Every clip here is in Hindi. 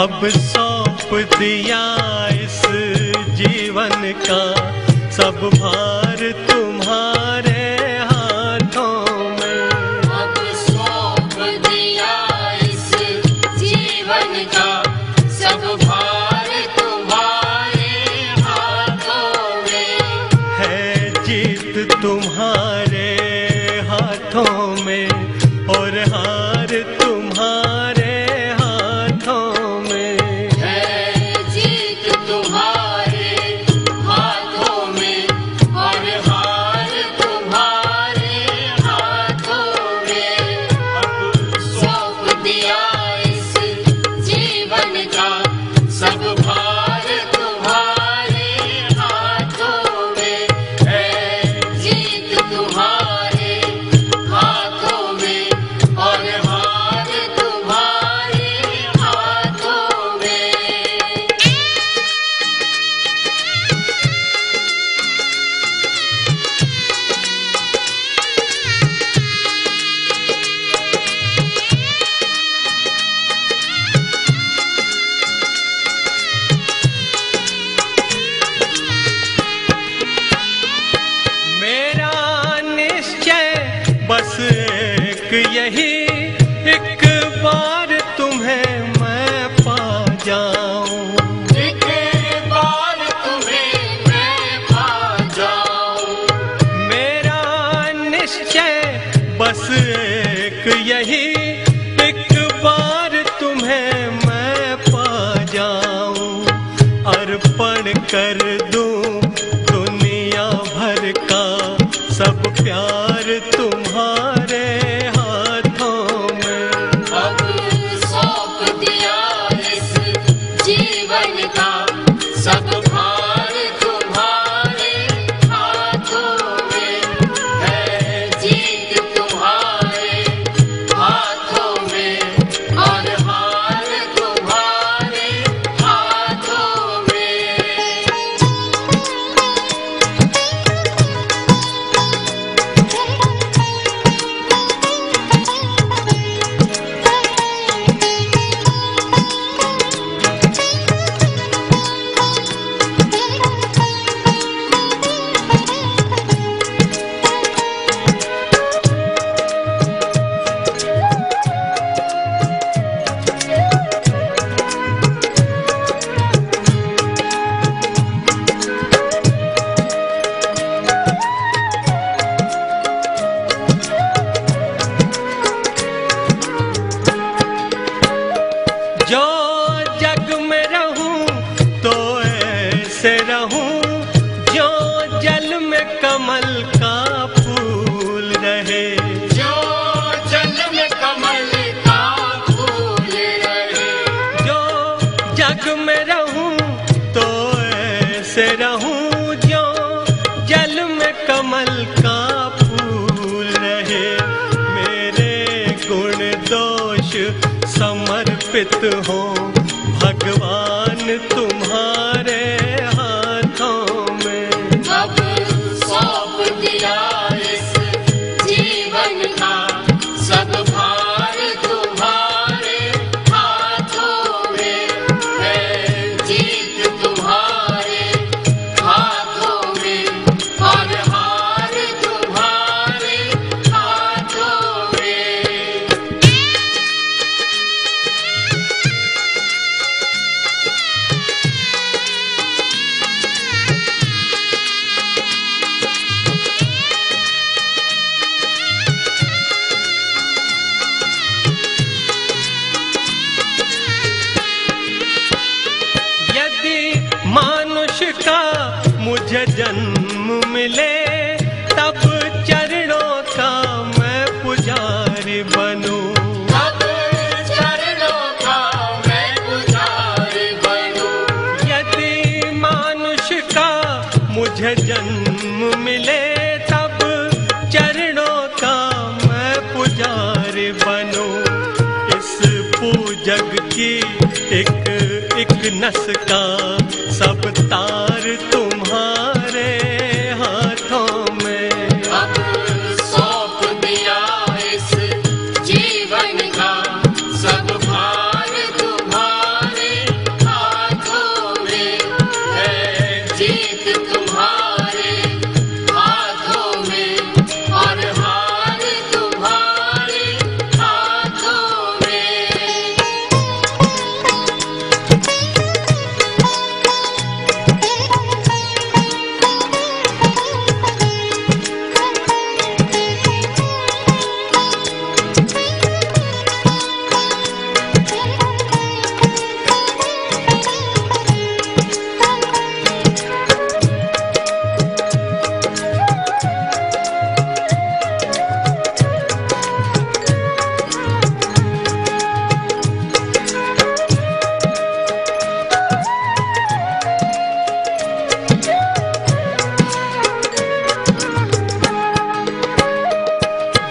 अब सौंप दिया इस जीवन का सब भार तुम्हारे हाथों में। अब सौंप दिया इस जीवन का सब भार तुम्हारे हाथों में। है जीत तुम्हारे हाथों में और हार तुम्हारे हाथों में। है जीत तुम्हारे हाथों में और हार तुम्हारे हाथों में। अब सौंप दिया इस जीवन का सब भार तुम्हारे हाथों में। है जीत तुम्हारे हाथों में और हार तुम्हारे हाथों में। मेरा निश्चय बस एक यही, एक बार तुम्हें मैं पा जाऊं। एक बार तुम्हें मैं पा जाऊं। मेरा निश्चय बस एक यही, एक बार तुम्हें मैं पा जाऊं। अर्पण कर दूं दुनिया भर का सब प्यार तुम्हारे हाथों में। अब सौंप दिया इस जीवन का सब भार तुम्हारे हाथों में। है जीत तुम्हारे हाथों में और हार तुम्हारे हाथों में। जो जग में रहूं तो ऐसे रहूं, जो जल में कमल का फूल रहे। जो जल में कमल का फूल रहे। जो जग में रहूं तो ऐसे रहूं, जो जल में कमल का फूल रहे। मेरे गुण दोष समर्पित हो भगवान तुम्हारे हाथों में। अब सौंप दिया इस जीवन का सब भार तुम्हारे हाथों में। है जीत तुम्हारे हाथों में और हार तुम्हारे हाथों में। यदि मानुष का मुझे जन्म मिले, तब चरणों का मैं पुजारी बनूं। अब चरणों का मैं पुजारी बनूं। यदि मानुष का मुझे जन्म मिले, तब चरणों का मैं पुजारी बनूं। इस पूजग की एक एक नस का सब तार तुम्हारे हाथों में। अब सौंप दिया इस जीवन का सब भार तुम्हारे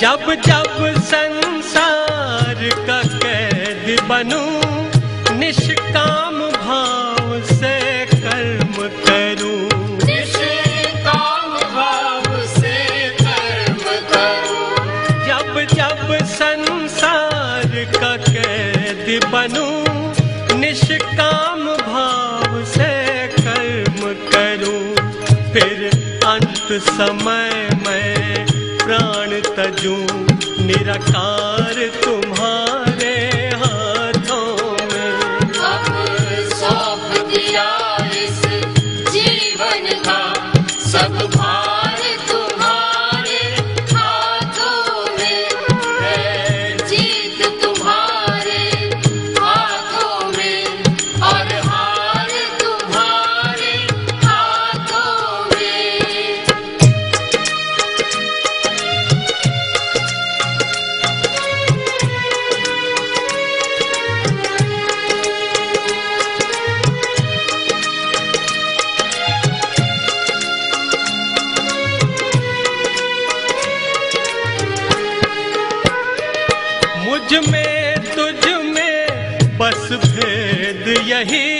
जब जब संसार का कैद बनूं, निष्काम भाव से कर्म करूं। निष्काम भाव से कर्म करूं। जब जब संसार का कैद बनूं, निष्काम भाव से कर्म करूं। फिर अंत समय में प्राण तजूं, निराकार तुम्हारे हाथों में। अब सौंप दिया इस जीवन का सब भार तुम्हारे हाथों में है। जीत तुम्हारे हाथों में और हार तुम्हारे हाथों में। मुझ में तुझ में बस भेद यही,